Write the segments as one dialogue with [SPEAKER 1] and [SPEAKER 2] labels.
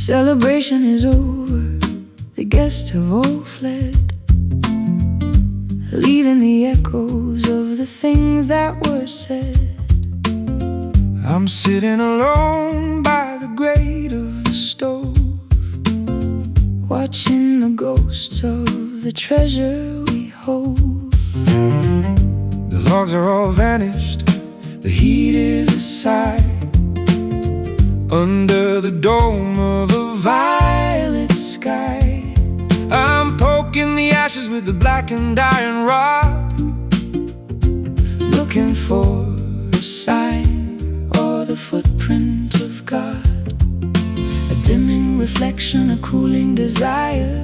[SPEAKER 1] celebration is over, the guests have all fled, leaving the echoes of the things that were said. I'm sitting alone by the grate of the stove, watching the ghosts of the treasure we hold. The logs are all vanished, the heat is aside. Under the dome of a violet sky, I'm poking the ashes with the blackened iron rod, looking for a sign or the footprint of God. A dimming reflection, a cooling desire,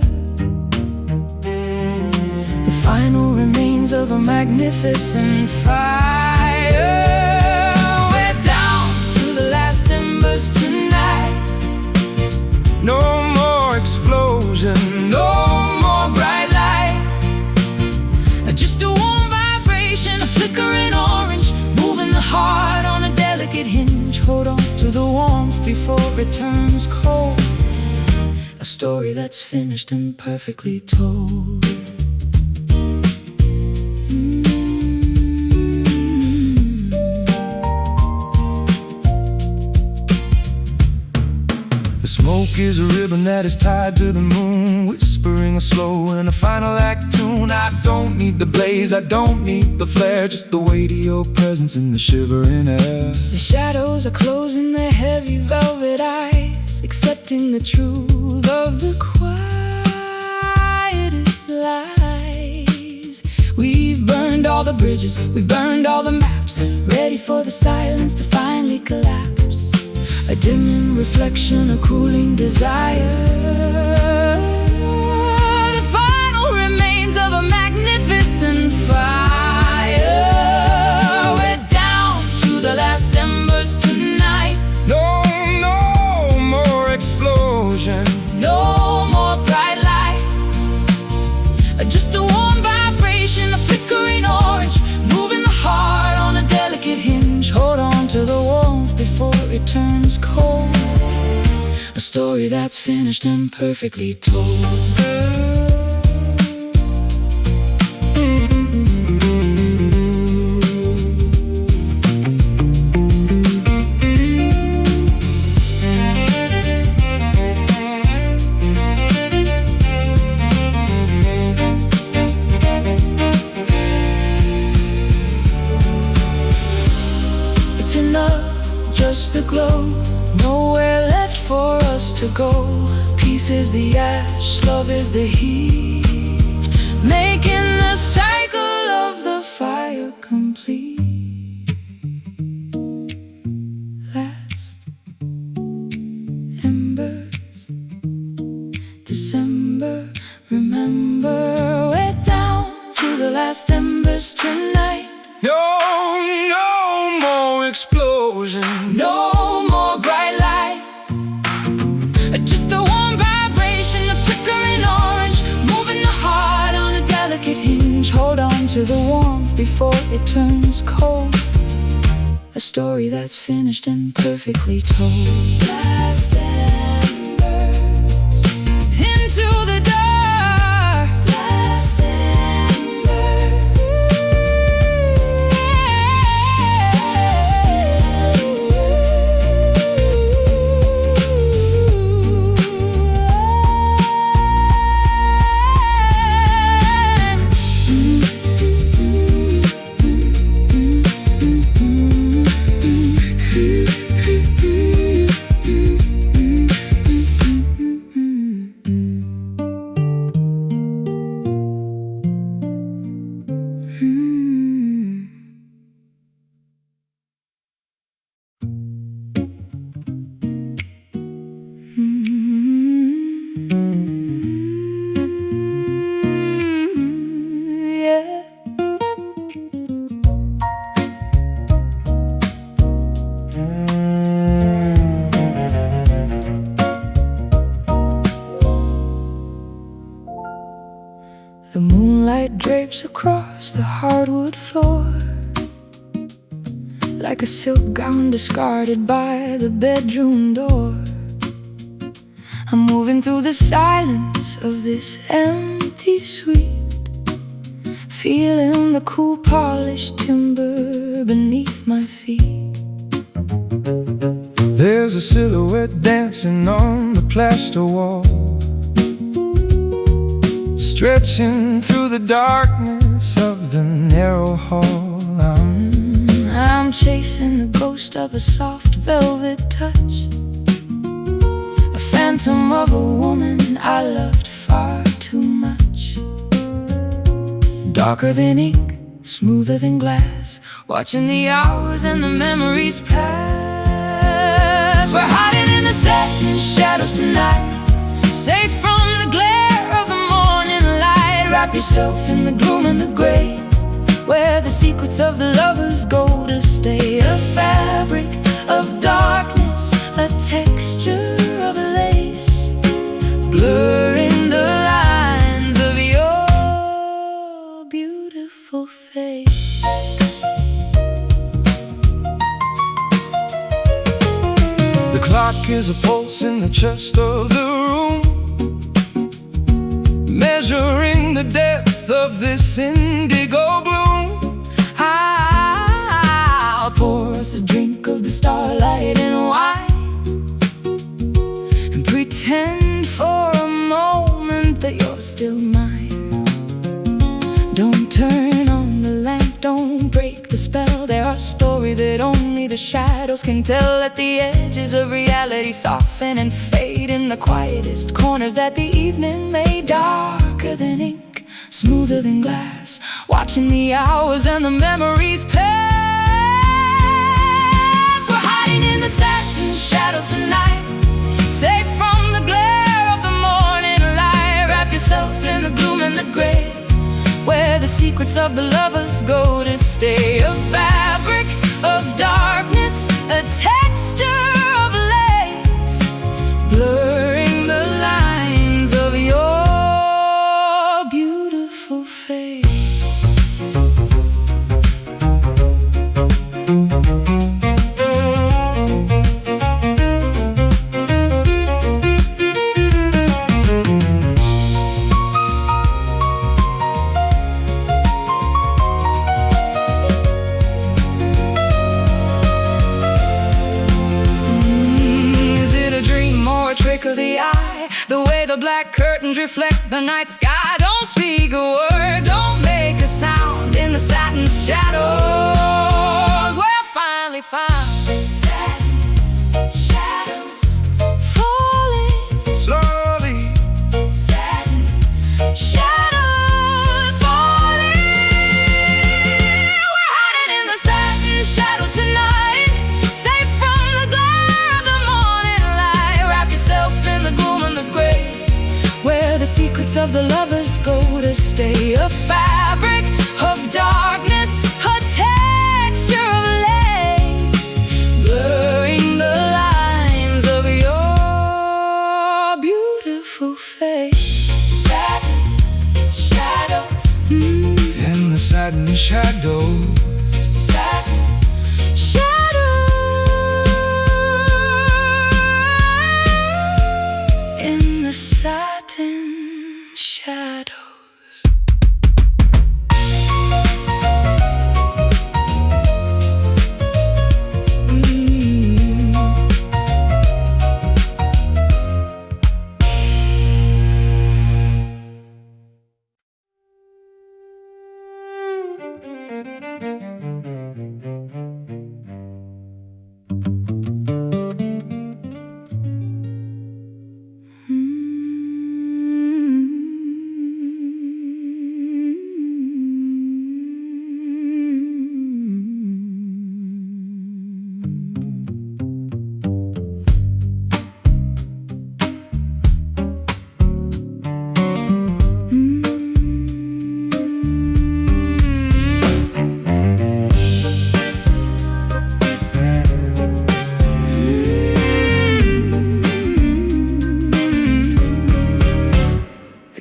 [SPEAKER 1] the final remains of a magnificent fire. We're down to the last embers tonight. No more explosion, no more bright light, just a warm vibration, a flickering orange, moving the heart on a delicate hinge. Hold on to the warmth before it turns cold, a story that's finished and perfectly told. The smoke is a ribbon that is tied to the moon, whispering a slow and a final act tune. I don't need the blaze, I don't need the flare, just the weight of your presence in the shivering air. The shadows are closing their heavy velvet eyes, accepting the truth of the quietest lies. We've burned all the bridges, we've burned all the maps, ready for the silence to finally collapse. A dimming reflection, a cooling desire, the final remains of a magnificent fire. We're down to the last embers tonight. No more explosion, no more bright light, just a warm vibration, a flickering orange, moving the heart on a delicate hinge. Hold on to the warmth before it turns cold, a story that's finished and perfectly told. It's enough, just the glow, nowhere left for us to go. Peace is the ash, love is the heat, making the cycle of the fire complete. Last embers, December, remember, we're down to the last embers tonight. No more explosion, no more bright light, just a warm vibration, a flickering orange, moving the heart on a delicate hinge. Hold on to the warmth before it turns cold, a story that's finished and perfectly told. Last embers into the dark, last The moonlight drapes across the hardwood floor, like a silk gown discarded by the bedroom door. I'm moving through the silence of this empty suite, feeling the cool polished timber beneath my feet.
[SPEAKER 2] There's a silhouette dancing on the plaster wall, stretching through the darkness of the narrow hall.
[SPEAKER 1] I'm chasing the ghost of a soft velvet touch, a phantom of a woman I loved far too much. Darker than ink, smoother than glass, watching the hours and the memories pass. We're hiding in the satin shadows tonight, safe from the glare of the morning light. Wrap yourself in the gloom and the gray, where the secrets of the lovers go to stay. A fabric of darkness, a texture of lace, blurring the lines of your beautiful face.
[SPEAKER 2] The clock is a pulse in the chest of the room, measuring the depth of this indigo gloom.
[SPEAKER 1] I'll pour us a drink of the starlight and wine, and pretend for a moment that you're still mine. Don't turn on the lamp, don't break the spell. There are stories that only the shadows can tell. Let the edges of reality soften and fade in the quietest corners that the evening made. Darker than ink, smoother than glass, watching the hours and the memories pass. We're hiding in the satin shadows tonight, safe from the glare of the morning light. Wrap yourself in the gloom and the gray, where the secrets of the lovers go to stay. A fabric of darkness, a texture of lace, blurring the lines of your beautiful face. Trick of the eye, the way the black curtains reflect the night sky. Don't speak a word, don't make a sound in the satin shadows, where I finally found satin shadows falling
[SPEAKER 2] slowly.
[SPEAKER 1] Satin shadows falling. We're hiding in the satin shadow tonight, safe from the glare of the morning light. Wrap yourself in the gloom and the gray, where the secrets of the lovers go to stay. A fabric of darkness, a texture of lace, blurring the lines of your beautiful face. Satin shadows,
[SPEAKER 2] In the satin shadows,
[SPEAKER 1] satin shadows, in the satin shadows.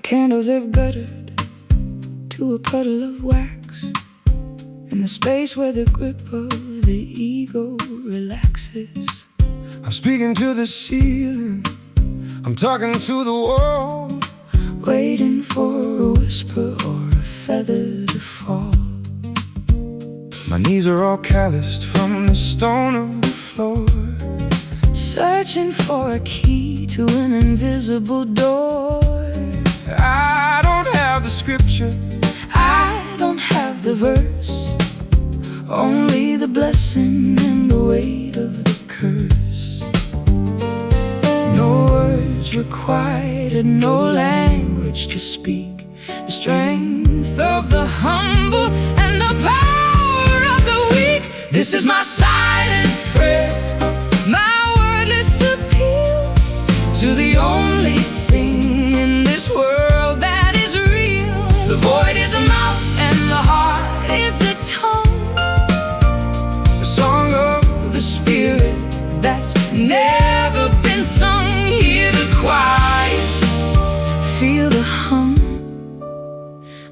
[SPEAKER 1] Candles have guttered to a puddle of wax, in the space where the grip of the ego relaxes.
[SPEAKER 2] I'm speaking to the ceiling, I'm talking to the world,
[SPEAKER 1] waiting for a whisper or a feather to fall.
[SPEAKER 2] my knees are all calloused from the stone of the floor,
[SPEAKER 1] searching for a key to an invisible door.
[SPEAKER 2] I don't have the scripture,
[SPEAKER 1] I don't have the verse, only the blessing and the weight of the curse. No words required, no language to speak. The strength of the humble and the power of the weak. This is my silent prayer, my wordless appeal to the only thing in this world that is real. The void is a mouth and the heart is a tongue,
[SPEAKER 2] a song of
[SPEAKER 1] the spirit that's never been sung. Hear the quiet, feel the hum,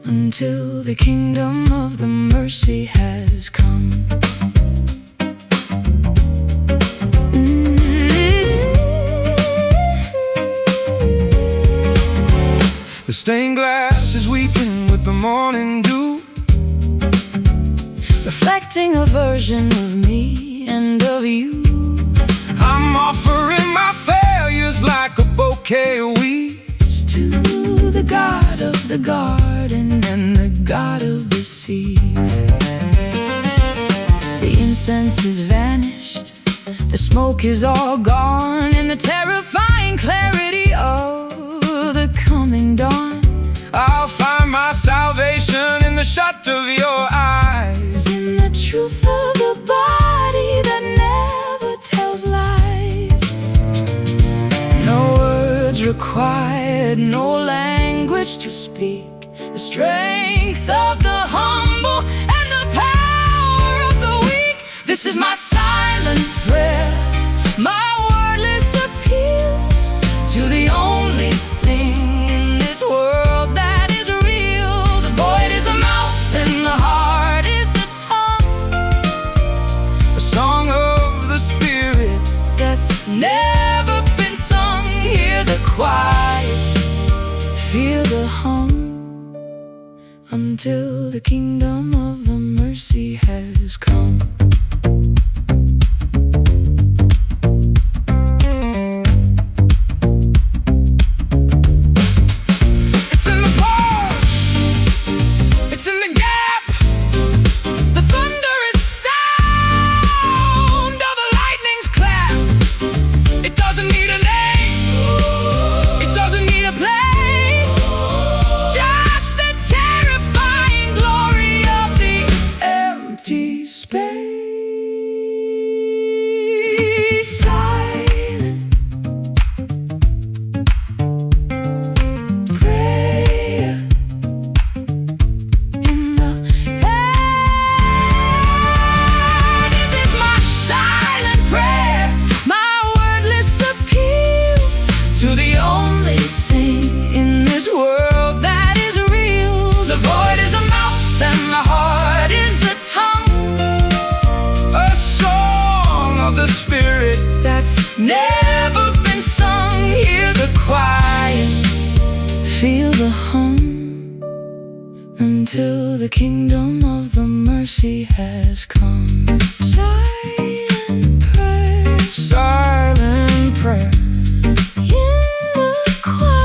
[SPEAKER 1] until the kingdom of the mercy has come.
[SPEAKER 2] The stained glass is weeping with the morning dew,
[SPEAKER 1] reflecting a version of me and of you.
[SPEAKER 2] I'm offering my failures like a bouquet of weeds
[SPEAKER 1] to the God of the garden and the God of the seeds. The incense has vanished, the smoke is all gone, in the terrifying clarity of the coming dawn.
[SPEAKER 2] I'll find my salvation in the shut of your eyes,
[SPEAKER 1] in the truth of the body that never tells lies. No words required, no language to speak. The strength of the humble and the power of the weak. This is my silent prayer, my wordless appeal to the only thing in this world that is real. The void is a mouth and the heart is a tongue,
[SPEAKER 2] a song of the spirit
[SPEAKER 1] that's never been sung. Hear the quiet, feel the hum, until the kingdom of the mercy has come. Never been sung. Hear the quiet, feel the hum, until the kingdom of the mercy has come. Silent prayer,
[SPEAKER 2] silent prayer,
[SPEAKER 1] in the quiet.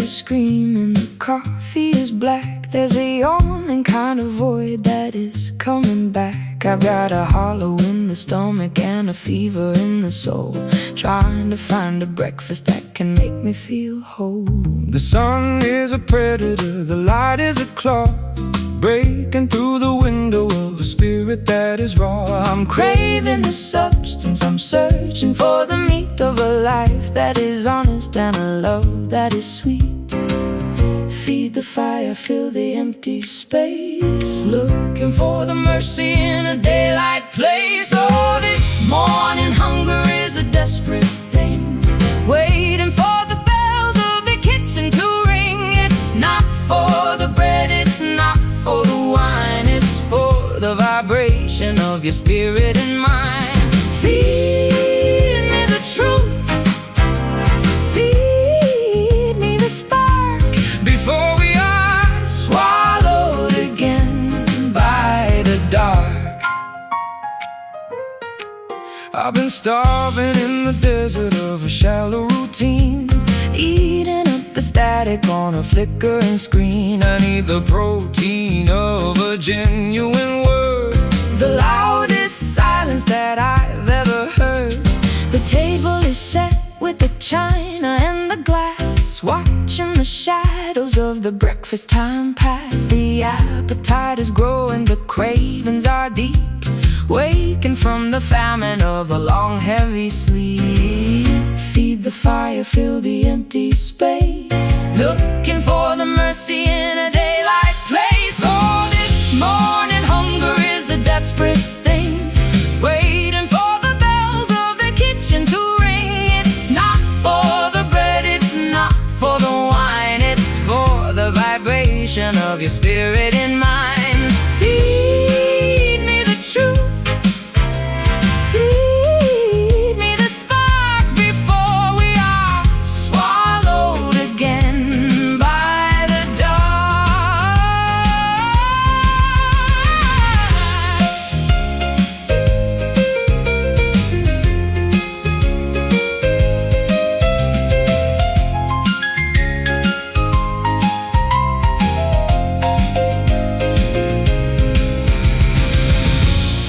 [SPEAKER 1] Screaming, the coffee is black. There's a yawning kind of void that is coming back. I've got a hollow in the stomach and a fever in the soul, trying to find a breakfast that can make me feel whole.
[SPEAKER 2] The sun is a predator, the light is a claw, breaking through the window of a spirit that is raw.
[SPEAKER 1] I'm craving the substance, I'm searching for the meat of a life that is honest and a love that is sweet. Feed the fire, fill the empty space, looking for the mercy in a daylight place. Oh, this morning hunger is a desperate thing, waiting for the bells of the kitchen to ring. It's not for the bread, it's not for the wine, it's for the vibration of your spirit and mine. Feed me the truth, feed me the spark,
[SPEAKER 2] Before we are
[SPEAKER 1] swallowed again by the dark.
[SPEAKER 2] I've been starving in the desert of a shallow routine,
[SPEAKER 1] Eating up the static on a flickering screen.
[SPEAKER 2] I need the protein of a genuine word,
[SPEAKER 1] The loudest silence that I've ever heard. The table is set with the china and the glass, watching the shadows of the breakfast time pass. The appetite is growing, the cravings are deep, waking from the famine of a long heavy sleep. Feed the fire, fill the empty space, looking for the mercy in a daylight place. Oh, this morning hunger is a desperate thing, waiting for the bells of the kitchen to ring. It's not for the bread, it's not for the wine, it's for the vibration of your spirit and mine. Feed me the truth, feed me the spark, before we are swallowed again by the dark.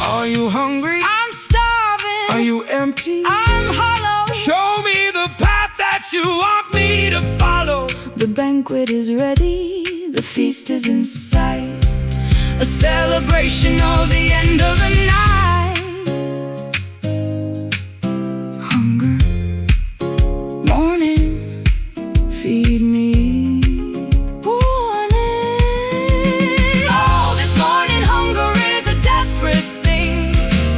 [SPEAKER 2] Are you hungry?
[SPEAKER 1] I'm starving,
[SPEAKER 2] Are you empty?
[SPEAKER 1] I'm hollow.
[SPEAKER 2] Show me the path that you want me to follow.
[SPEAKER 1] The banquet is ready, the feast is in sight, a celebration of the end of the night. Hunger, morning, feed me. Warning. Oh, this morning hunger is a desperate thing,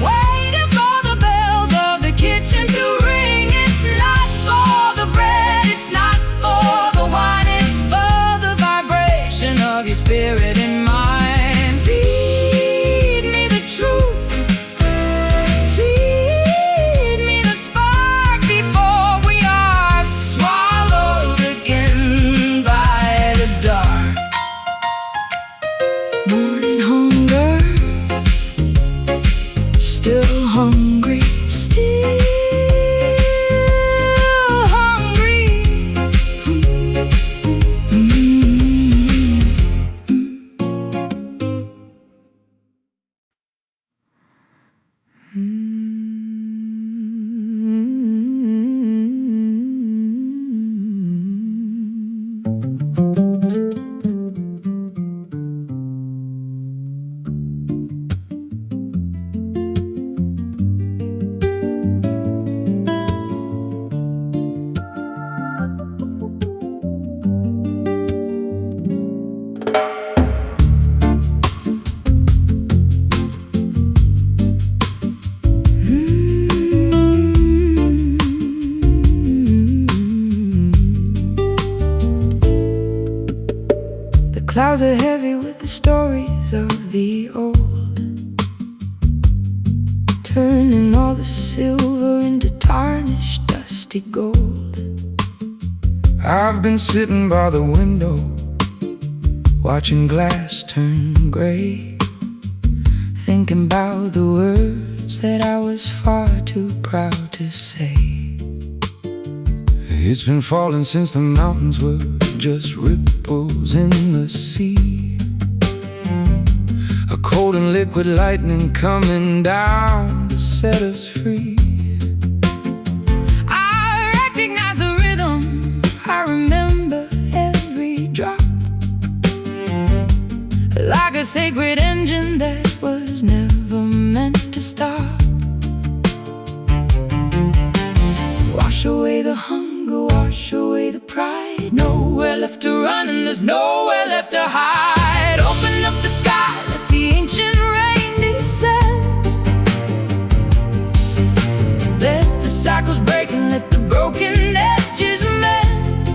[SPEAKER 1] waiting for the bells of the kitchen to ring. It's not for the bread, it's not for the wine, it's for the vibration of your spirit and mine. Feed me the truth, feed me the spark, before we are swallowed again by the dark. Morning hunger, still hungry, still hungry. The clouds are heavy with the stories of the old, turning all the silver into tarnished, dusty gold.
[SPEAKER 2] I've been sitting by the window, watching glass turn gray,
[SPEAKER 1] thinking about the words that I was far too proud to say.
[SPEAKER 2] It's been falling since the mountains were just ripples in the sea. A cold and liquid lightning coming down to set us free.
[SPEAKER 1] I recognize the rhythm, I remember every drop, like a sacred engine that was never meant to stop. Wash away the hunger, wash away the pride. Nowhere left to run and there's nowhere left to hide. Open up the sky, let the ancient rain descend. Let the cycles break and let the broken edges mend.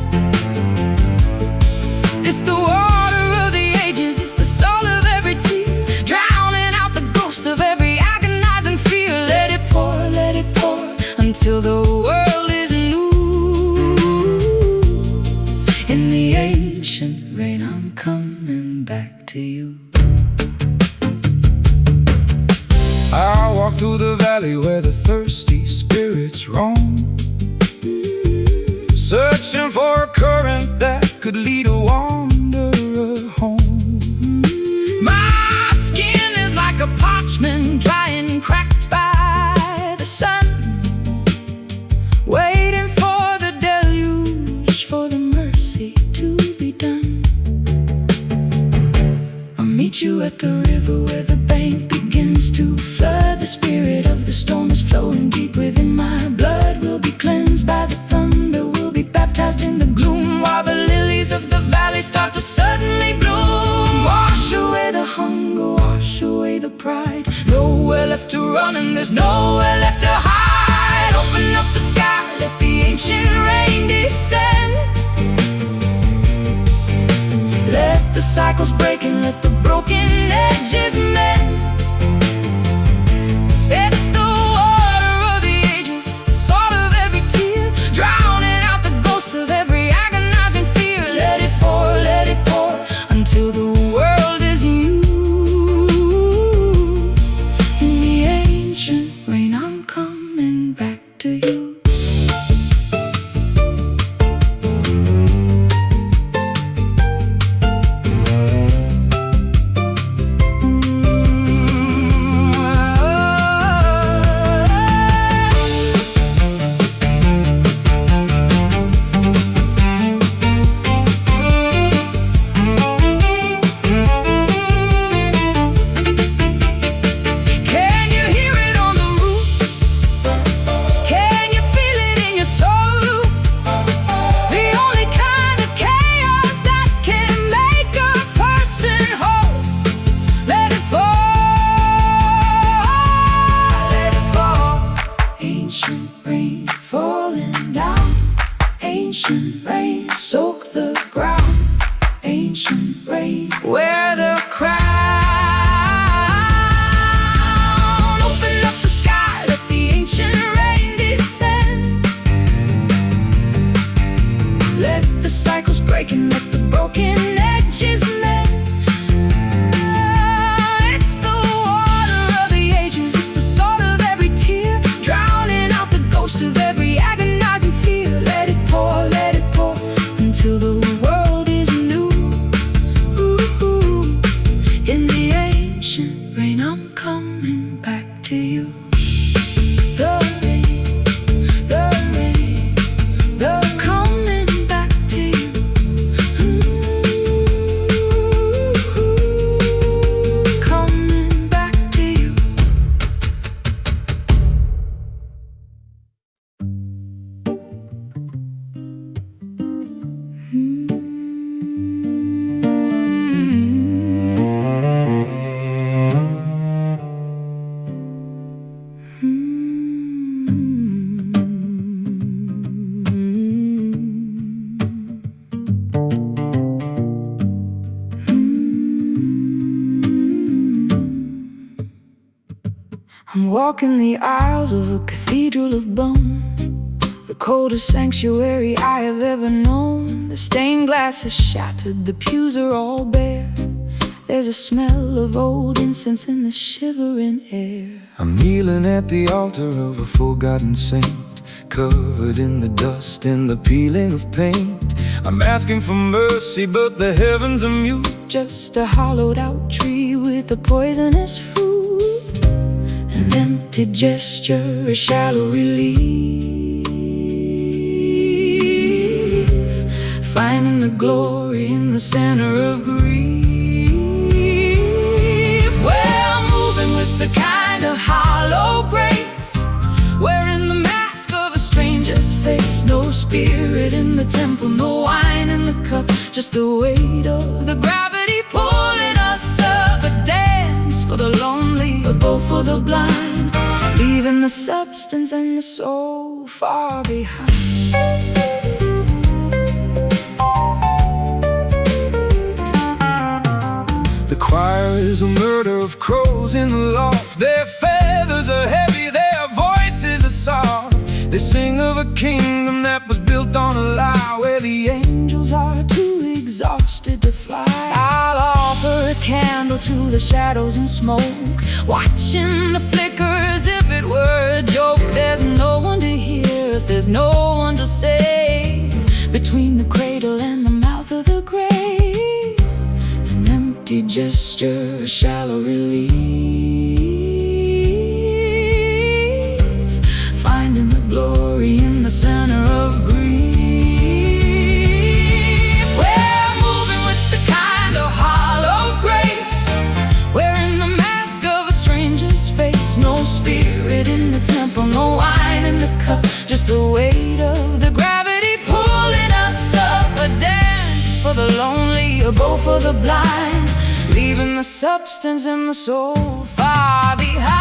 [SPEAKER 1] It's the water of the ages, it's the salt of every tear, drowning out the ghost of every agonizing fear. Let it pour until the world is new. In the ancient rain, I'm coming back to you.
[SPEAKER 2] I walk through the valley where the thirsty spirits roam, searching for a current that could lead a wanderer home.
[SPEAKER 1] My skin is like a parchment, dry and cracked by the sun, waiting for the deluge, for the mercy to be done. I'll meet you at the river where the bank begins to flood. The spirit of the storm is flowing deep within my blood. We'll be cleansed by the thunder, we'll be baptized in the gloom, while the lilies of the valley start to suddenly bloom. Wash away the hunger, wash away the pride. Nowhere left to run and there's nowhere left to hide. Open up the sky, let the ancient rain descend. Let the cycles break and let the broken edges mend. It's the water of the ages, it's the salt of every tear, drowning out the ghost of every agonizing fear. Let it pour until the world is new. In the ancient rain, I'm coming back to you. Ancient rain, soak the ground. Ancient rain, wear the crown. Open up the sky, let the ancient rain descend. Let the cycles break and let the broken edges mend. It's the water of the ages, it's the salt of every tear, drowning out the ghost of every agonizing fear. Let it pour until the world is new. Ooh, in the ancient rain, I'm coming back to you. The rain, the coming back to you. Coming back to you. I'm walking the aisles of a cathedral of bone, the coldest sanctuary I have ever known. The stained glass is shattered, the pews are all bare. There's a smell of old incense in the shivering air.
[SPEAKER 2] I'm kneeling at the altar of a forgotten saint, covered in the dust and the peeling of paint. I'm asking for mercy, but the heavens are mute.
[SPEAKER 1] Just a hollowed out tree with the poisonous fruit. An empty gesture, a shallow relief, finding the glory in the center of grief. Well, moving with the kind of hollow grace, wearing the mask of a stranger's face. No spirit in the temple, no wine in the cup, just the weight of the gravity pulling us up. A dance for the lonely, a bow for the blind, leaving the substance and the soul far behind.
[SPEAKER 2] The choir is a murder of crows in the loft. Their feathers are heavy, their voices are soft. They sing of a kingdom that was built on a lie, where the angels are too exhausted to fly.
[SPEAKER 1] I'll offer a candle to the shadows and smoke, watching the flicker as if it were a joke. There's no one to hear us, there's no one to save, between the cradle and the mouth of the grave. An empty gesture, a shallow relief, finding the glory in the center of grief. We're moving with the kind of hollow grace, wearing the mask of a stranger's face. No spirit in the temple, no wine in the cup, just the weight of the gravity pulling us up. A dance for the lonely, a bow for the blind, leaving the substance and the soul far behind.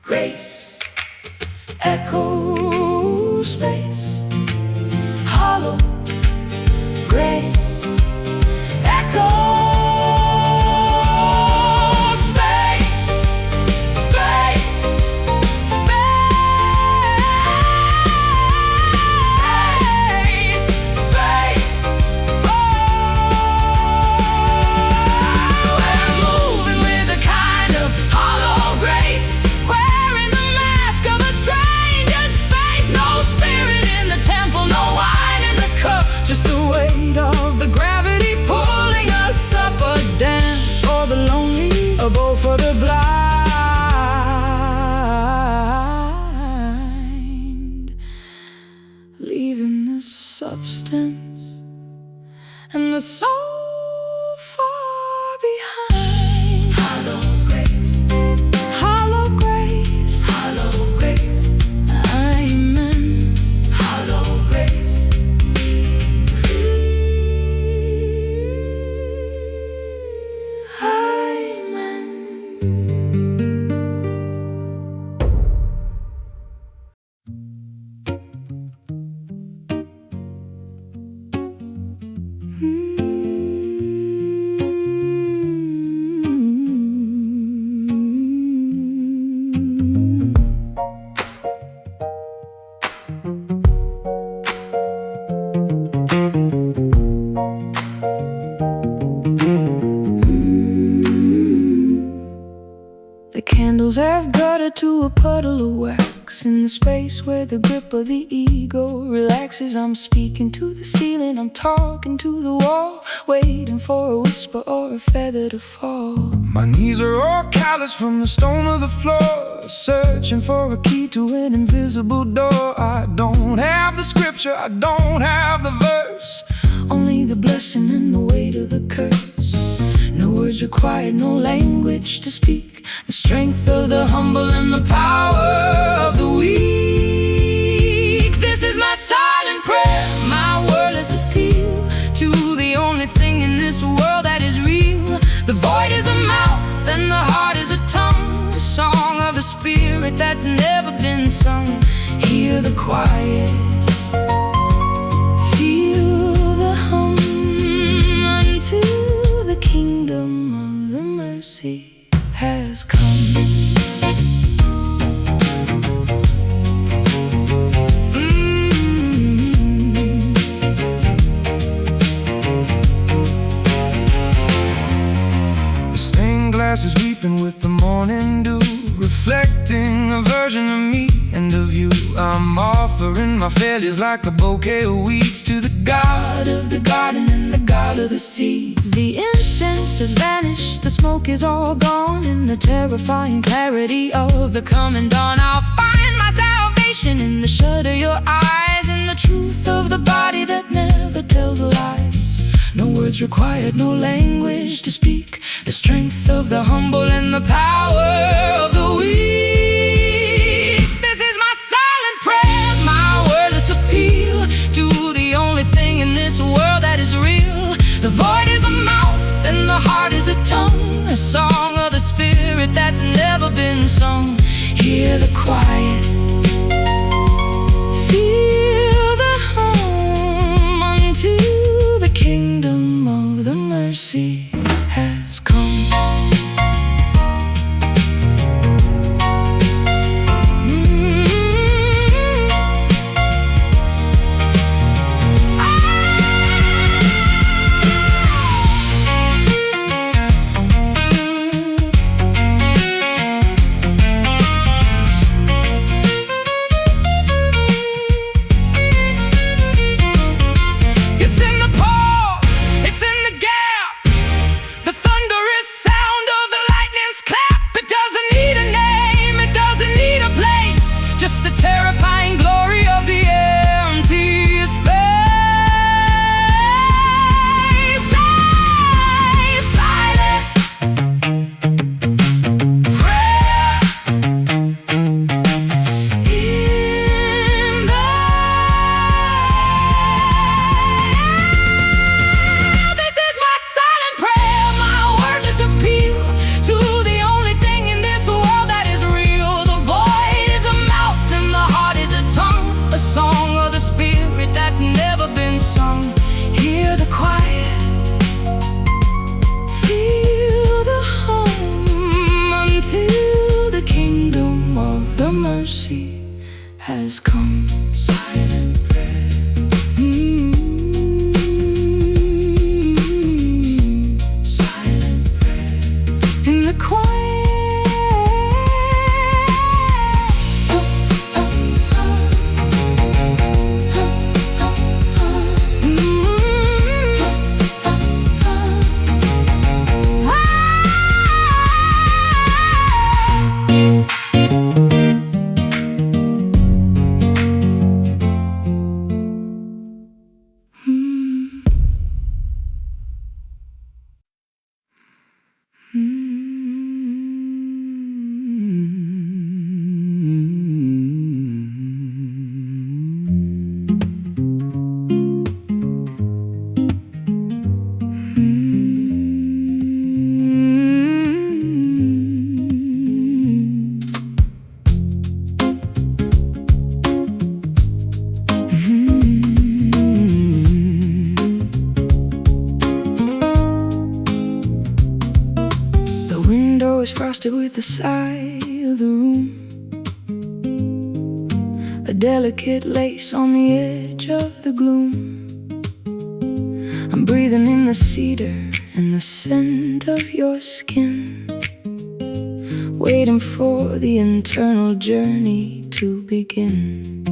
[SPEAKER 1] Grace, echo space, hollow grace, echo space, space, space, space. Oh, we're moving with a kind of hollow grace, wearing the mask of a stranger's face. No spirit in the temple, no wine in the cup, just the weight of the gravity pulling us up. A dance for the lonely, a bow for the blind, leaving the substance and the soul far behind. Hollow grace, hollow grace, hollow grace, amen. Hollow grace, amen. The candles have guttered to a puddle of wax, in the space where the grip of the ego relaxes. I'm speaking to the ceiling, I'm talking to the wall, waiting for a whisper or a feather to fall.
[SPEAKER 2] My knees are all calloused from the stone of the floor, searching for a key to an invisible door. I don't have the scripture, I don't have the verse,
[SPEAKER 1] only the blessing and the weight of the curse. No words required, no language to speak, the strength of the humble and the power of the weak. This is my silent prayer, my wordless appeal to the only thing in this world that is real. The void is a mouth and the heart is a tongue, a song of the spirit that's never been sung. Hear the
[SPEAKER 2] offering my failures like a bouquet of weeds to the God of the garden and the God of the seeds.
[SPEAKER 1] The incense has vanished, the smoke is all gone. In the terrifying clarity of the coming dawn, I'll find my salvation in the shut of your eyes, in the truth of the body that never tells lies. No words required, no language to speak, the strength of the humble and the power of the weak. This is my silent prayer, my wordless appeal to the only thing in this world that is real. The void is a mouth and the heart is a tongue, a song of the spirit that's never been sung. Hear the quiet, feel the hum unto the kingdom of the mercy has come. Has come. Silent prayer. Silent prayer. In the quiet. Frosted with the side of the room, a delicate lace on the edge of the gloom. I'm breathing in the cedar and the scent of your skin, waiting for the internal journey to begin.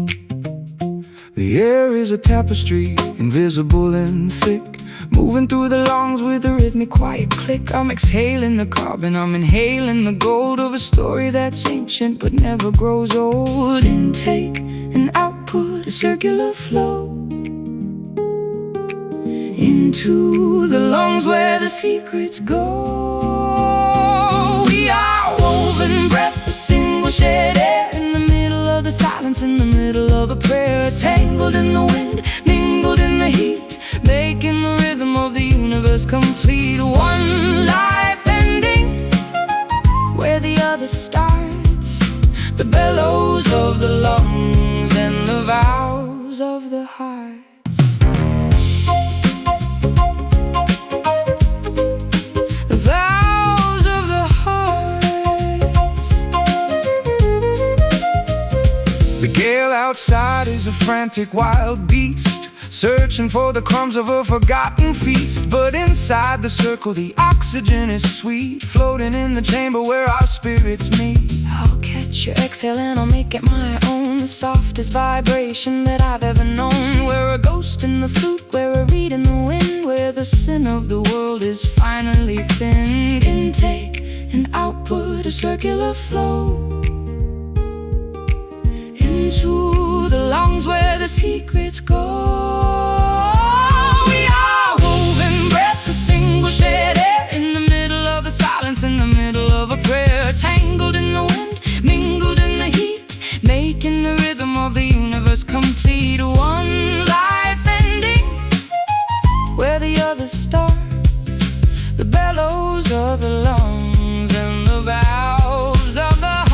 [SPEAKER 2] The air is a tapestry, invisible and thick, moving through the lungs with a rhythmic quiet click. I'm exhaling the carbon, I'm inhaling the gold of a story that's ancient but never grows old. Intake and output, a circular flow into the lungs where the secrets go. We are woven breath, a single shed air, in the middle of the silence, in the middle of a prayer. Tangled in the wind, mingled in the heat, making the rhythm of the universe complete. One life ending where the other starts, the bellows of the lungs and the vows of the hearts. The vows of the hearts. The gale outside is a frantic wild beast, searching for the crumbs of a forgotten feast. But inside the circle the oxygen is sweet, floating in the chamber where our spirits meet.
[SPEAKER 1] I'll catch your exhale and I'll make it my own. the softest vibration that I've ever known. We're a ghost in the flute, we're a reed in the wind, where the sin of the world is finally thinned. Intake and output, a circular flow into the lungs where the secrets go. We are woven breath, a single shed air, in the middle of the silence, in the middle of a prayer. Tangled in the wind, mingled in the heat, making the rhythm of the universe complete. One life ending where the other starts, the bellows of the lungs and the valves of the heart.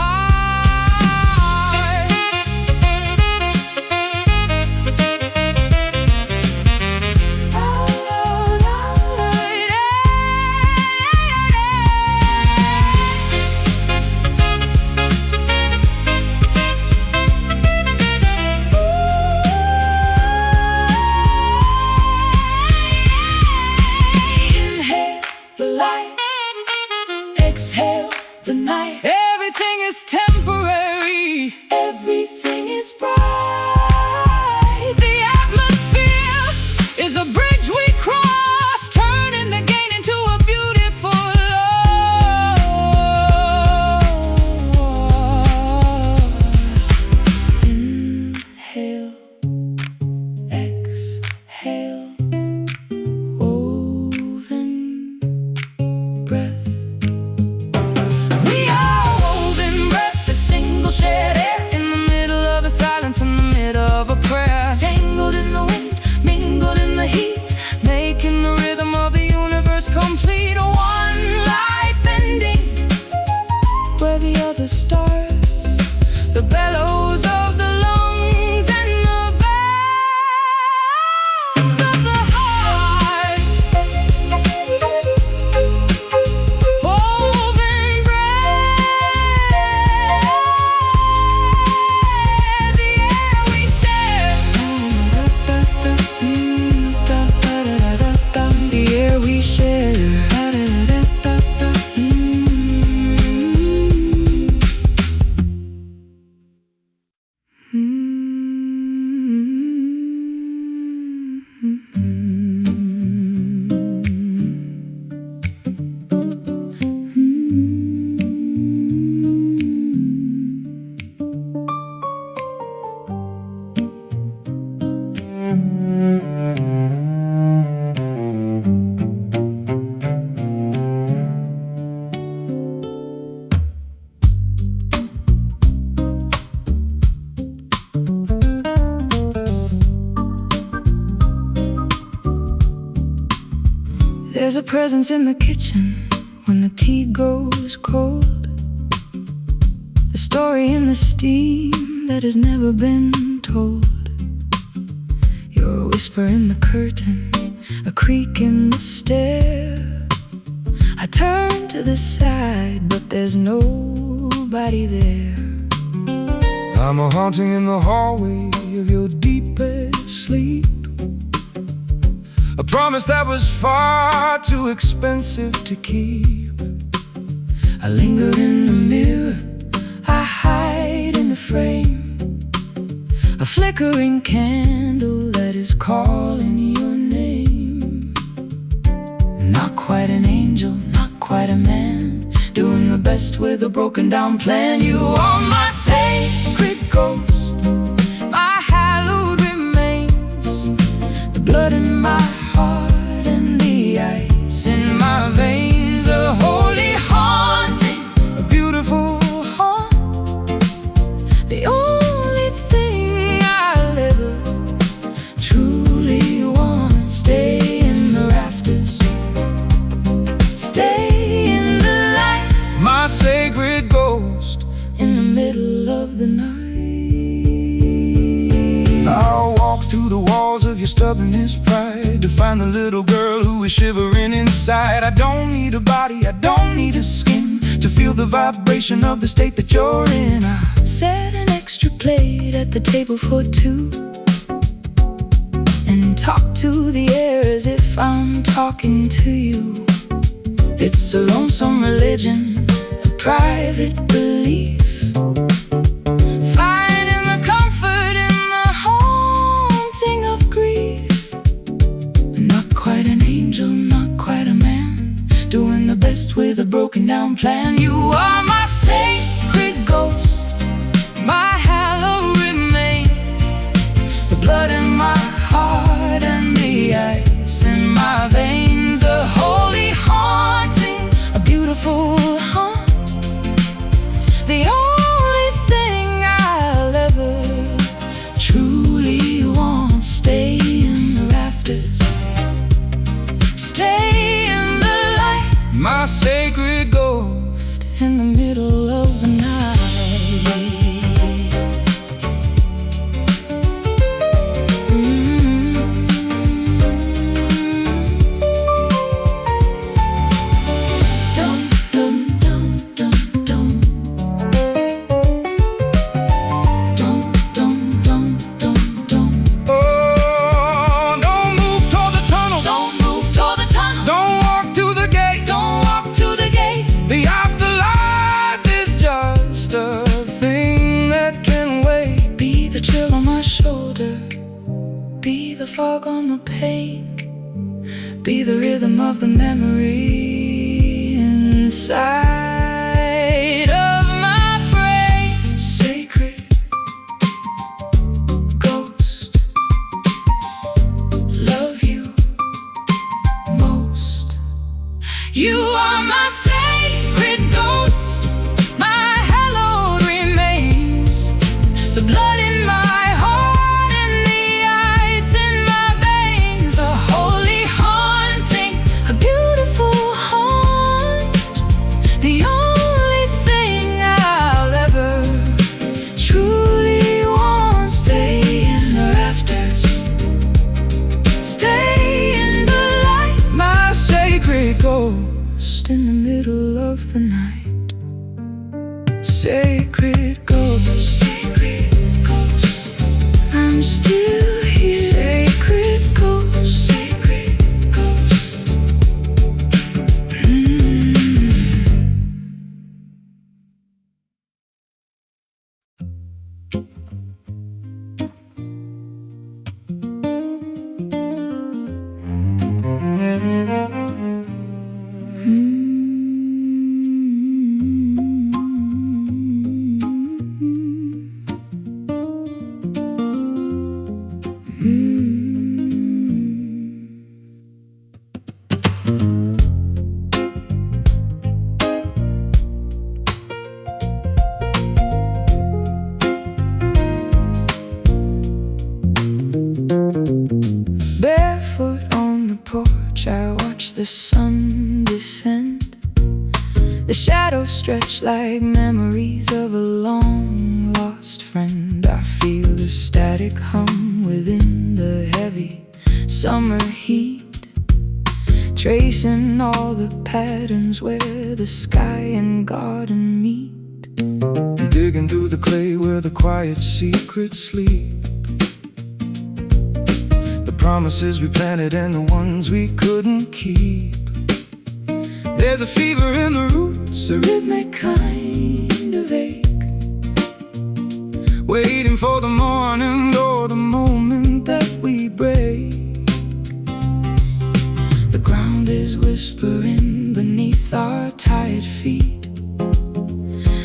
[SPEAKER 1] Exhale the night. Everything is temporary, everything is bright. The atmosphere is a bridge we cross, turning the gain into a beautiful loss. Inhale, exhale, woven breath. Shed air in the middle of a silence, in the middle of a prayer. Tangled in the wind, mingled in the heat, making the rhythm of the universe complete. One life ending where the other starts, the bellows of the lungs and the valves of the heart. Woven breath, the air we share, the air we share. There's a presence in the kitchen when the tea goes cold, a story in the steam that has never been told. You're a whisper in the curtain, a creak in the stair. I turn to the side, but there's nobody there.
[SPEAKER 2] I'm a haunting in the hallway of your deepest sleep, a promise that was far too expensive to keep.
[SPEAKER 1] I linger in the mirror, I hide in the frame, a flickering candle that is calling your name. Not quite an angel, not quite a man, doing the best with a broken down plan. You are my sacred ghost, my hallowed remains, the blood in my heart and the ice in my veins. A holy haunting,
[SPEAKER 2] A beautiful
[SPEAKER 1] haunt, the only thing I'll ever truly want. Stay in the rafters, stay in the light,
[SPEAKER 2] my sacred ghost,
[SPEAKER 1] in the middle of the night.
[SPEAKER 2] I'll walk through the walls of your stubbornness pride to find the little girl who is shivering inside. I don't need a body, I don't need a skin to feel the vibration of the state that you're in. I
[SPEAKER 1] Set an extra plate at the table for two, and talk to the air as if I'm talking to you. It's a lonesome religion, a private belief, finding the broken down plan. You are my sacred ghost, my hallowed remains, the blood in my heart and the ice in my veins. A holy haunting, a beautiful haunt, the only thing I'll ever truly want. Stay in the rafters, stay in the light,
[SPEAKER 2] my sacred ghost
[SPEAKER 1] in the middle of the night. Be the fog on the pain, be the rhythm of the memory inside of my brain. Sacred ghost, love you most. You are my sacred ghost, my hallowed remains, the blood in my in the middle of the night. Sacred ghost, sacred ghost, I'm still here. Sacred ghost, sacred ghost. Barefoot on the porch, I watch the sun descend. The shadows stretch like memories of a long lost friend. I feel the static hum within the heavy summer heat, tracing all the patterns where the sky and garden meet.
[SPEAKER 2] Digging through the clay where the quiet secrets sleep, promises we planted and the ones we couldn't keep. There's a fever in the roots, a rhythmic kind of ache, waiting for the morning or the moment that we break. The ground is whispering beneath our tired feet,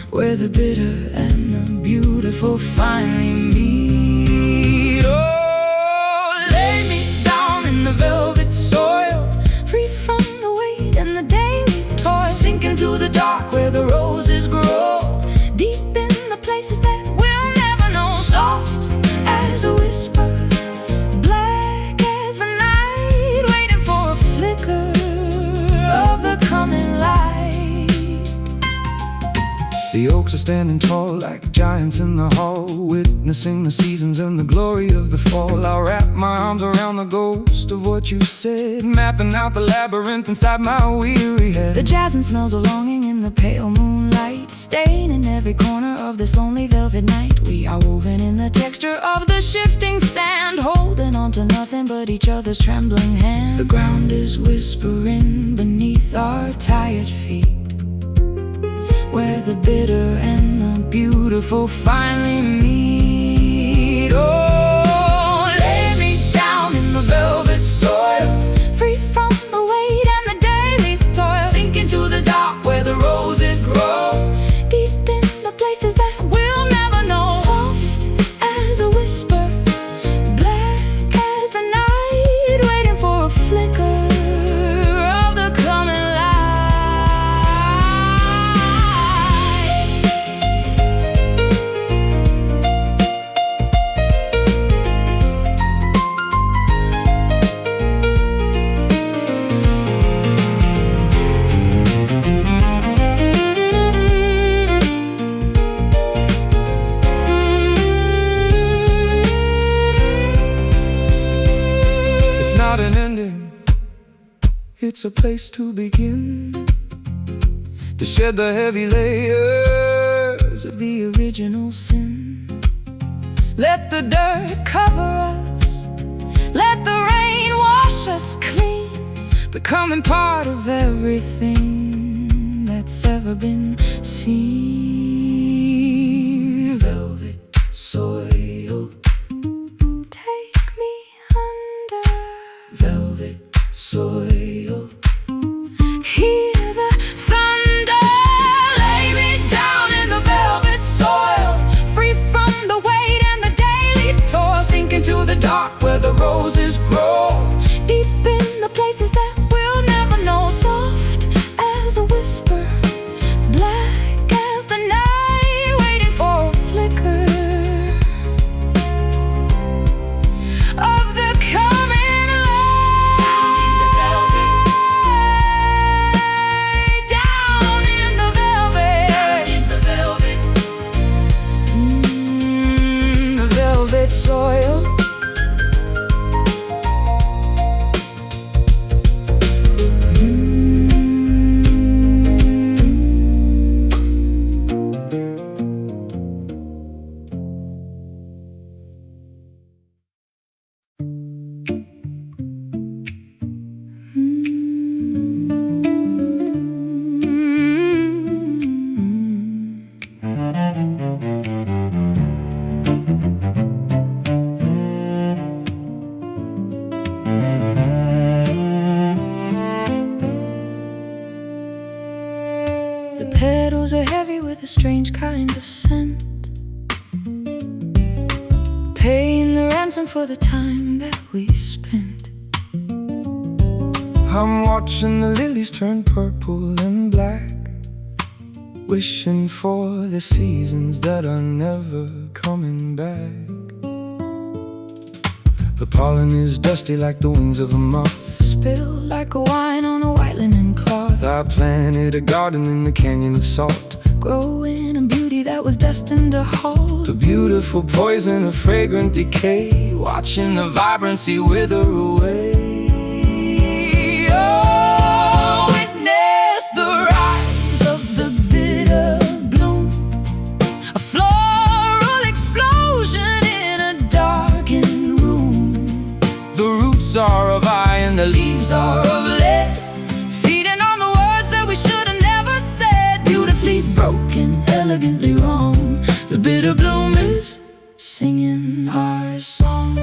[SPEAKER 2] where the bitter and the beautiful finally meet. Oh, velvet soil, free from the weight and the daily toil, sink into the dark where the roses grow, deep in the places that we'll never know. Soft as a whisper, black as the night, waiting for a flicker of the coming light. The oaks are standing tall like giants in the hall, witnessing the seasons and the glory of the fall. I'll wrap my arms around the ghost of what you said, mapping out the labyrinth inside my weary head. The jasmine smells of longing in the pale moonlight, staining every corner of this lonely velvet night. We are woven in the texture of the shifting sand, holding on to nothing but each other's trembling hand. The ground is whispering beneath our tired feet, where the bitter and the beautiful finally meet. Oh, lay me down in the velvet soil, free from the weight and the daily toil, sink into the dark where not an ending, it's a place to begin, to shed the heavy layers of the original sin. Let the dirt cover us, let the rain wash us clean, becoming part of everything that's ever been seen. Velvet soil, take me under. Velvet soil, hear the thunder. Lay me down in the velvet soil, free from the weight and the daily toil. Sink into the dark where the roses grow, deep in the places that we'll never know. Soft as a whisper, black as the night, waiting for a flicker of the coming light. Down in the velvet, the velvet soil. The petals are heavy with a strange kind of scent, paying the ransom for the time that we spent. I'm watching the lilies turn purple and black, wishing for the seasons that are never coming back. The pollen is dusty like the wings of a moth, spilled like a wine on a white linen cloth. I planted a garden in the canyon of salt, growing a beauty that was destined to halt. The beautiful poison of fragrant decay, watching the vibrancy wither away. Oh, witness the rise of the bitter bloom, a floral explosion in a darkened room. The roots are of iron, the leaves are of lead, feeding on the words that we should have never said. Beautifully broken, elegantly wrong, the bitter bloom is singing our song.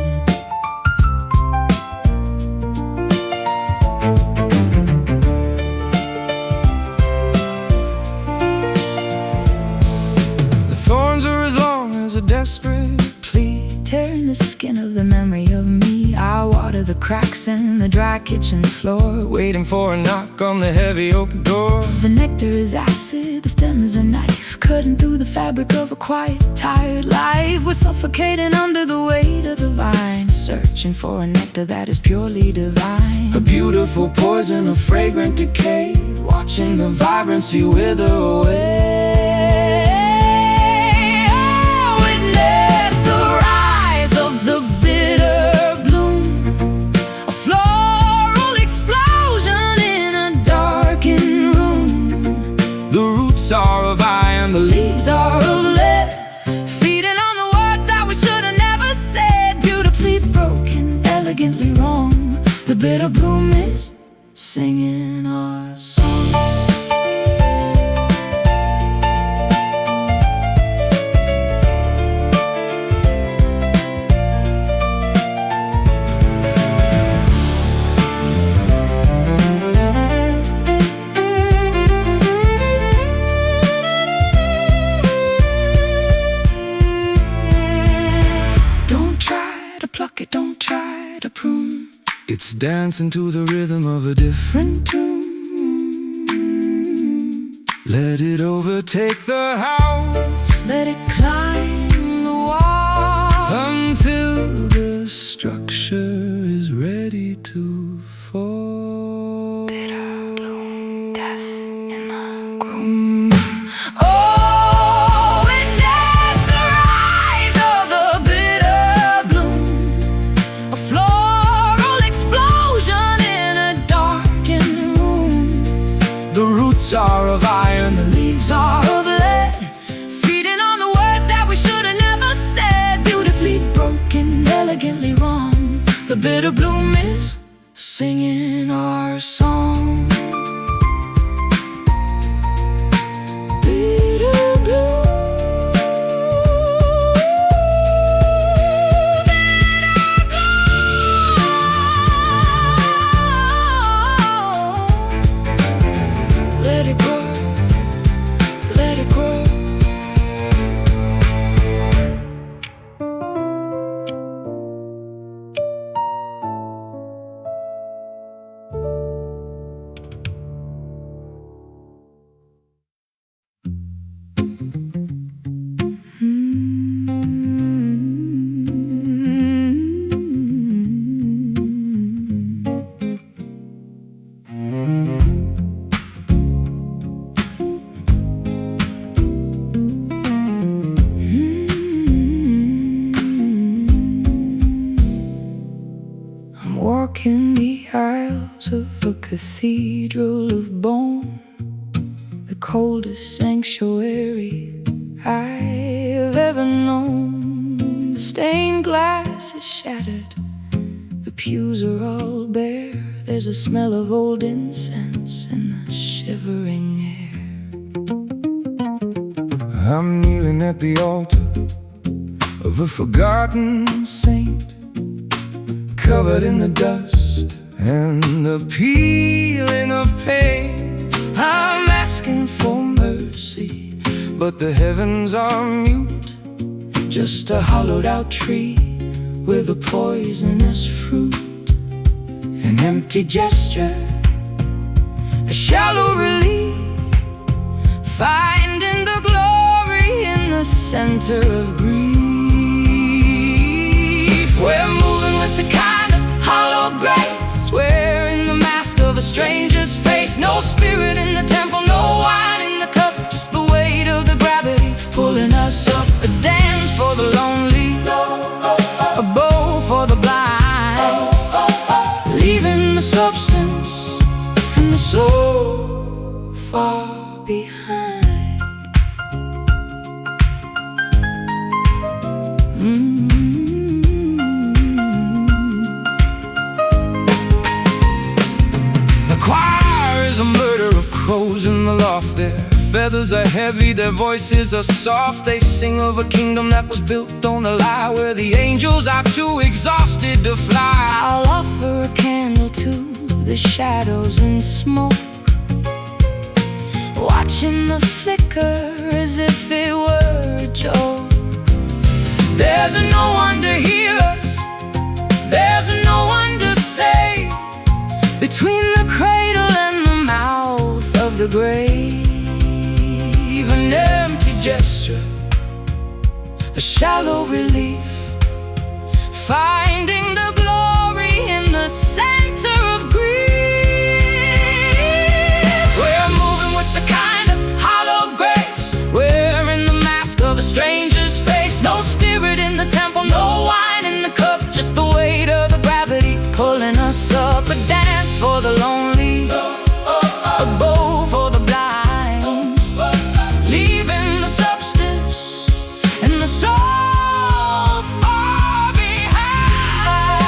[SPEAKER 2] The thorns are as long as a desperate plea, tearing the skin of the memory of me. I water the cracks in the dry kitchen floor, waiting for a knock on the heavy oak door. The nectar is acid, the stem is a knife, cutting through the fabric of a quiet, tired life. We're suffocating under the weight of the vine, searching for a nectar that is purely divine. A beautiful poison of fragrant decay, watching the vibrancy wither away. Oh, witness the rise of the bitter bloom, a floral explosion in a darkened room. The roots are of iron, the leaves are of lead, feeding on the words that we should have never said. Beautifully broken, elegantly wrong, the bitter bloom is singing our song. Don't try to prune, it's dancing to the rhythm of a different tune. Let it overtake the house, let it climb the wall, until the structure is ready to fall. Bitter bloom, death in the groom. Oh, witness the rise of the bitter bloom, a floral explosion
[SPEAKER 1] bitter bloom is singing our song. Bitter bloom, let it grow, let it grow. Walking the aisles of a cathedral of bone, the coldest sanctuary I've ever known. The stained glass is shattered, the pews are all bare. There's a smell of old incense in the shivering air.
[SPEAKER 2] I'm kneeling at the altar of a forgotten saint, covered in the dust and the peeling of pain.
[SPEAKER 1] I'm asking for mercy,
[SPEAKER 2] But the heavens are mute,
[SPEAKER 1] just a hollowed out tree with a poisonous fruit. An empty gesture, a shallow relief, finding the glory in the center of grief. We're moving with the kind of hollow grace, wearing the mask of a stranger's face. No spirit in the temple, no wine in the cup, just the weight of the gravity pulling us up. A dance for the lonely, a bow for the blind, leaving the substance and the soul far behind.
[SPEAKER 2] the choir is a murder of crows in the loft. Their feathers are heavy, their voices are soft. They sing of a kingdom that was built on a lie, where the angels are too exhausted to fly.
[SPEAKER 1] I'll offer a candle to the shadows and smoke, watching the flicker as if it were a joke. There's no one to hear us, there's no one to save, between the cradle and the mouth of the grave. An empty gesture, a shallow relief, finding the glory in the center of grief. We're moving with the kind of hollow grace, wearing the mask of a stranger's face. No spirit in the temple, no wine in the cup, just the weight of the gravity pulling us up. A dance for the lonely, a bow for the blind, leaving the substance and the soul far behind.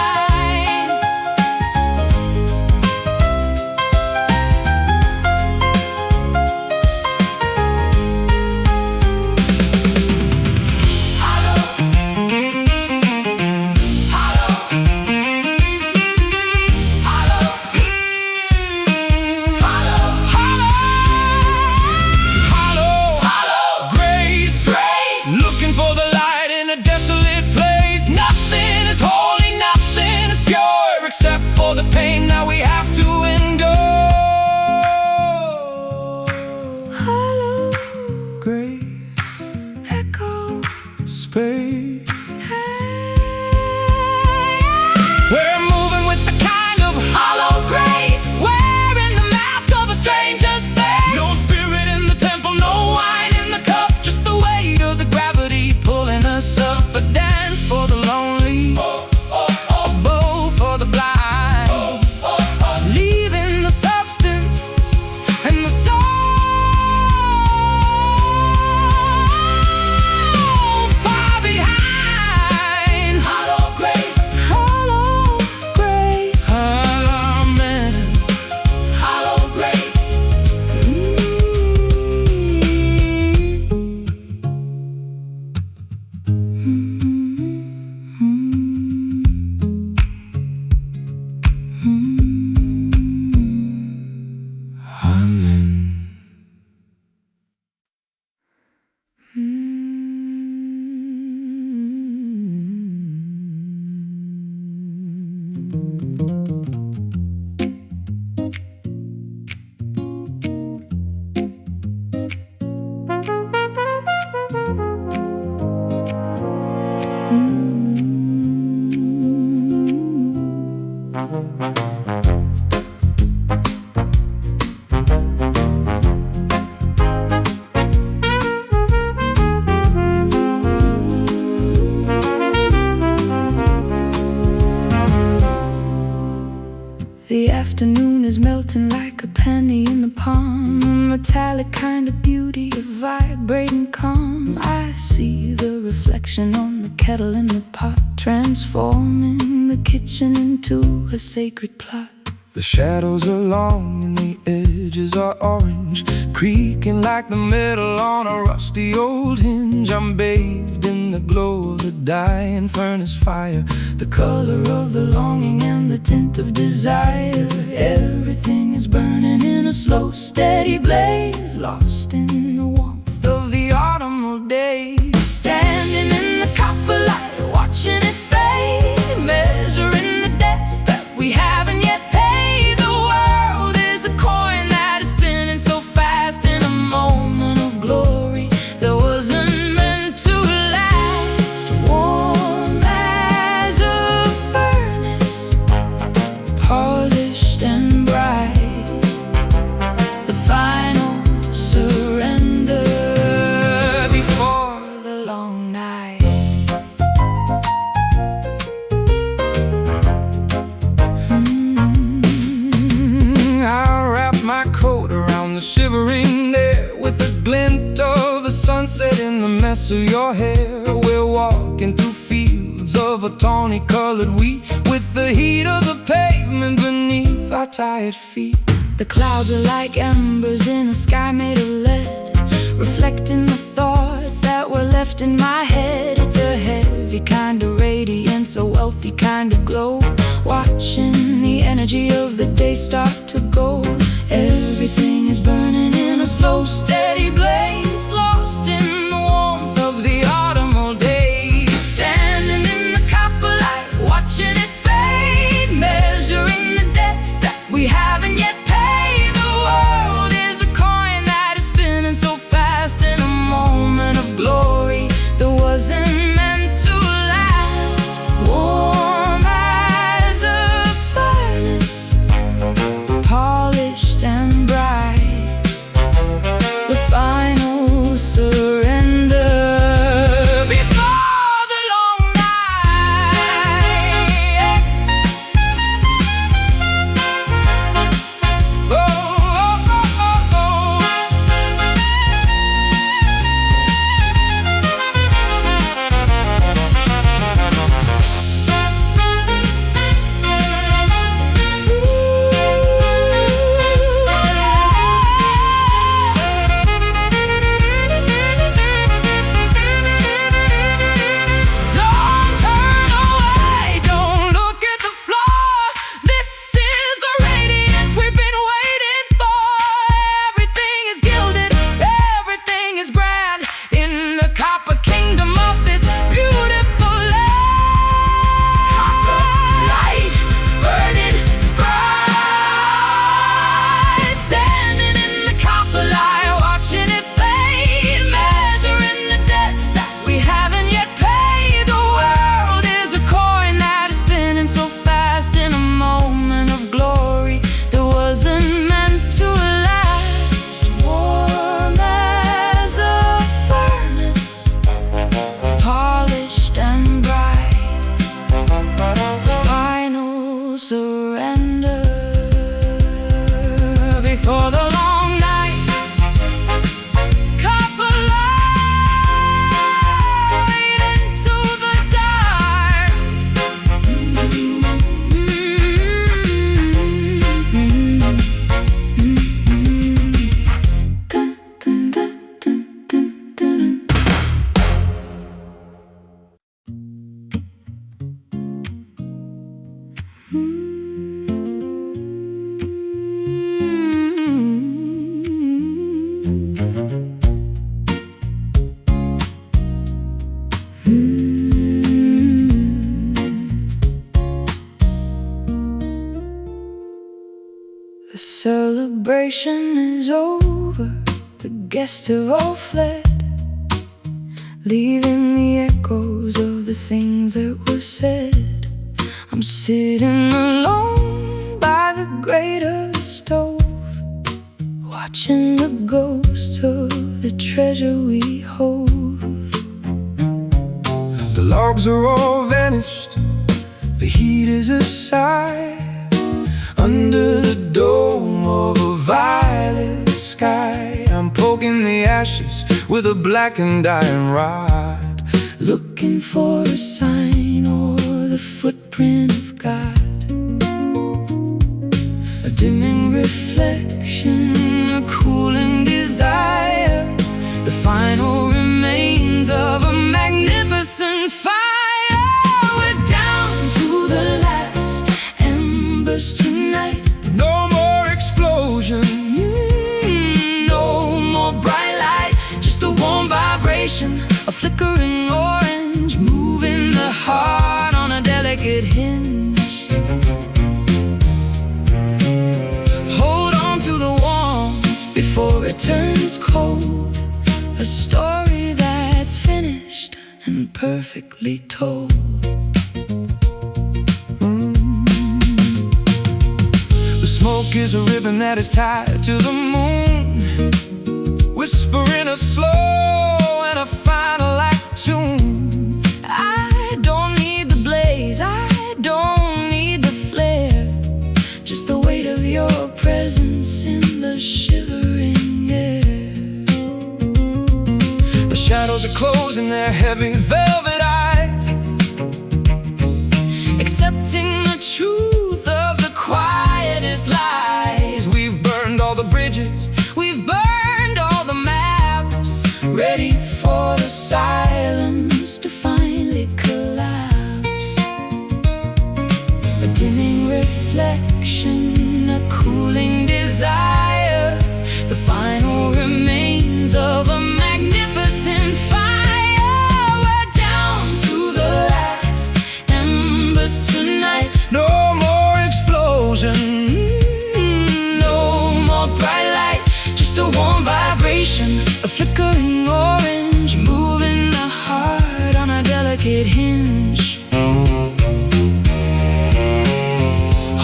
[SPEAKER 1] The afternoon is melting like a penny in the palm, a metallic kind of beauty, a vibrating calm. I see the reflection on the kettle in the pot, transforming the kitchen into a sacred plot.
[SPEAKER 2] The shadows are long and the edges are orange, creaking like the metal on a rusty old hinge. I'm bathed in the glow of the dying furnace fire, the color of the longing and the tint of desire. Everything is burning in a slow, steady blaze, lost in the warmth of the autumnal days. Standing in the copper light, watching it fade, measuring the debts that we haven't yet paid. Shivering there with a glint of the sunset in the mess of your hair. We're walking through fields of a tawny colored wheat, with the heat of the pavement beneath our tired feet.
[SPEAKER 1] The clouds are like embers in a sky made of lead, reflecting the thoughts that were left in my head. It's a heavy kind of radiance, a wealthy kind of glow, watching the energy of the day start to go. Everything is burning in a slow, steady blaze, lost in the warmth of the autumnal days. Standing in the copper light, watching it fade, measuring the debts that we haven't yet paid. The world is a coin that is spinning so fast, in a moment of glory that wasn't meant to last. Warm as a furnace, polished and bright, the final surrender before the long night. Oh, oh, oh, oh, don't turn away, don't look at the floor. This is the radiance we've been waiting for. Everything is gilded, everything is grand, in the copper kingdom of this beautiful land. Copper light burning bright, standing in the copper light, watching it fade, measuring the debts that we haven't yet paid. The world is a coin that is spinning so fast, in a moment of glory that wasn't meant to last. Warm as a furnace, polished and bright, the final surrender before the long night. Copper light into the dark. Dun, dun, dun, dun, dun, dun. celebration is over, the guests have all fled, leaving the echoes of the things that were said. I'm sitting alone by the grate of the stove, watching the ghosts of the treasure we hove.
[SPEAKER 2] The logs are all vanished, the heat is a sigh. Under the dome of a violet sky, I'm poking the ashes with a blackened iron rod,
[SPEAKER 1] looking for a sign or the footprint of God. A dimming reflection, a cooling desire, the final remains of a magnificent fire. We're down to the last embers tonight.
[SPEAKER 2] No more explosion,
[SPEAKER 1] no more bright light, just a warm vibration, a flickering orange, moving the heart on a delicate hinge. Hold on to the warmth before it turns cold, a story that's finished and perfectly told.
[SPEAKER 2] The smoke is a ribbon that is tied to the moon, whispering a slow and a final act tune.
[SPEAKER 1] I don't need the blaze, I don't need the flare, just the weight of your presence in the shivering air.
[SPEAKER 2] The shadows are closing their heavy velvet eyes,
[SPEAKER 1] accepting the truth of the quietest lies.
[SPEAKER 2] We've burned all the bridges,
[SPEAKER 1] We've burned all the maps, ready for the silence to finally collapse. A dimming reflection, a cooling desire, the final remains of a magnificent fire. We're down to the last embers tonight.
[SPEAKER 2] no more explosion.
[SPEAKER 1] No more bright light, just a warm vibration, a flickering orange, moving the heart on a delicate hinge.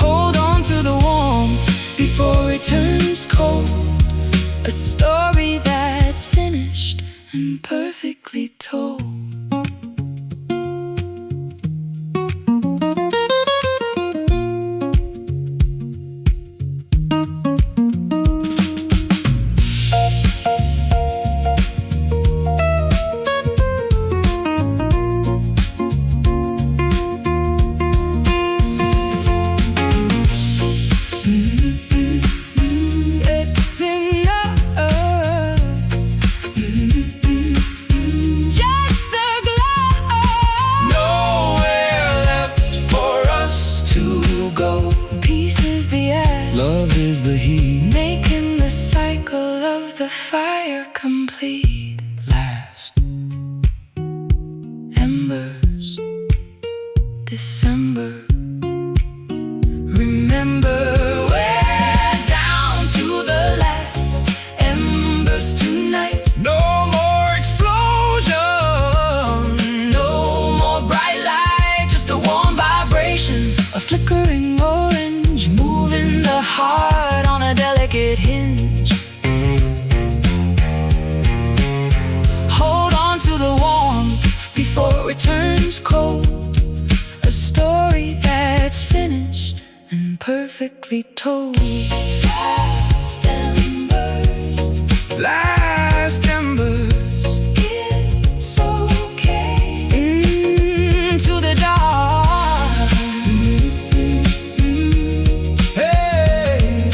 [SPEAKER 1] Hold on to the warmth before it turns cold, a story that's finished and perfectly told. It's enough, just a glow.
[SPEAKER 2] Nowhere left for us to go.
[SPEAKER 1] Peace is the air,
[SPEAKER 2] Love is the heat.
[SPEAKER 1] making the cycle of the fire complete.
[SPEAKER 2] Last
[SPEAKER 1] Embers, December. Remember, we're down to the last embers tonight.
[SPEAKER 2] no more explosion.
[SPEAKER 1] No more bright light, just a warm vibration, a flickering orange, moving the heart on a delicate hinge. Hold on to the warmth before it turns cold, a story that's finished and perfectly told. Last embers,
[SPEAKER 2] Last embers.
[SPEAKER 1] it's okay. To the dark.
[SPEAKER 2] Hey,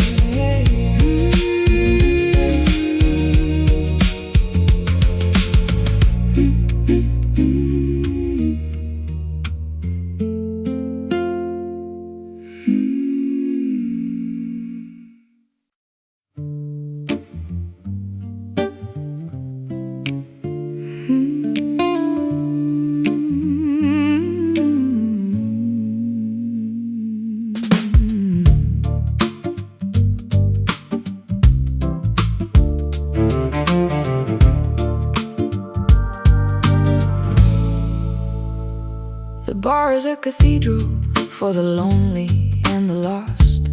[SPEAKER 1] bar is a cathedral for the lonely and the lost,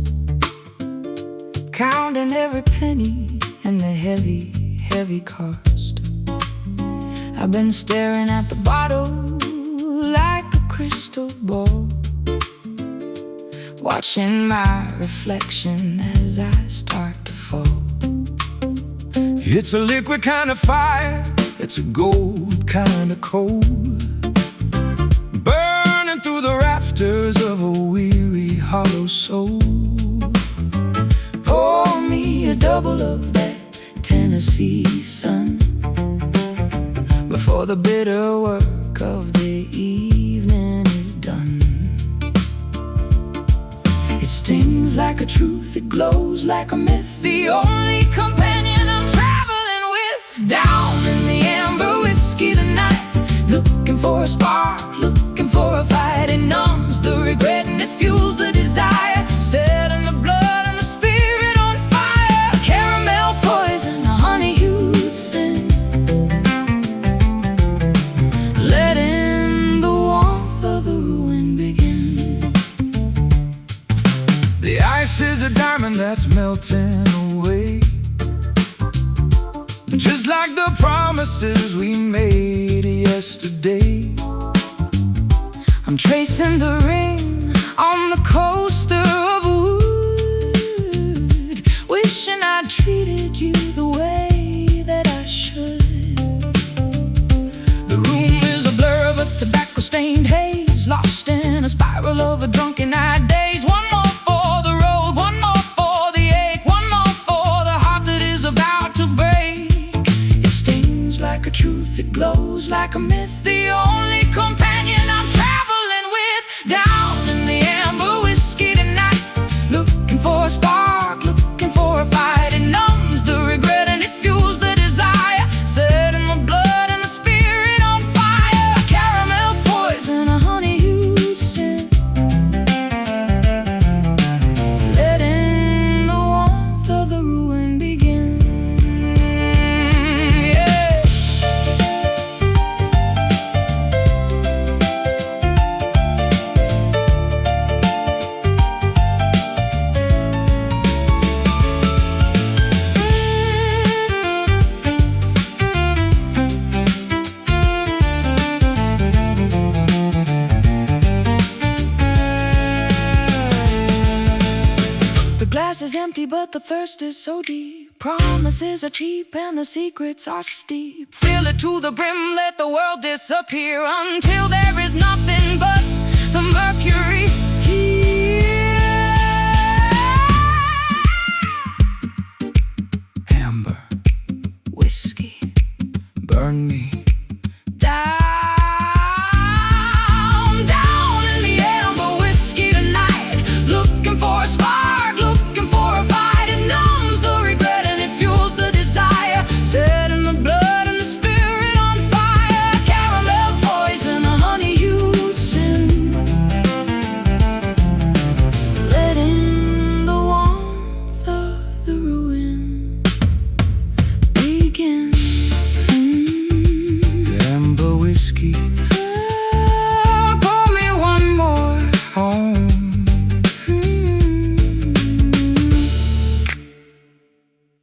[SPEAKER 1] counting every penny and the heavy, heavy cost. I've been staring at the bottle like a crystal ball, watching my reflection as I start to fall.
[SPEAKER 2] It's a liquid kind of fire, it's a gold kind of cold, burning through the rafters of a weary, hollow soul.
[SPEAKER 1] Pour me a double of that Tennessee sun before the bitter work of the evening is done. It stings like a truth, it glows like a myth, the only companion I'm traveling with. Down in the amber whiskey tonight, looking for a spark, looking for a fight. It numbs the regret and it fuels the desire, setting the blood and the spirit on fire. Caramel poison, a honey-hued sin, letting the warmth of the ruin begin.
[SPEAKER 2] The ice is a diamond that's melting away, just like the promises we made yesterday.
[SPEAKER 1] I'm tracing the ring on the coaster of wood, wishing I'd treated you the way that I should. The room is a blur of a tobacco-stained haze, lost in a spiral of a drunken-eyed daze. One more for the road, one more for the ache, one more for the heart that is about to break. It stings like a truth, it glows like a myth, the only companion I'm traveling with. Down in the amber whiskey tonight, looking for a spark, looking for a fight. It numbs the regret and it fuels the desire, setting the blood and the spirit on fire. Caramel poison, a honey-hued sin, letting the warmth of the ruin begin. Yeah. The glass is empty, but the thirst is so deep. Promises are cheap and the secrets are steep. Fill it to the brim, let the world disappear until there is nothing but the mercury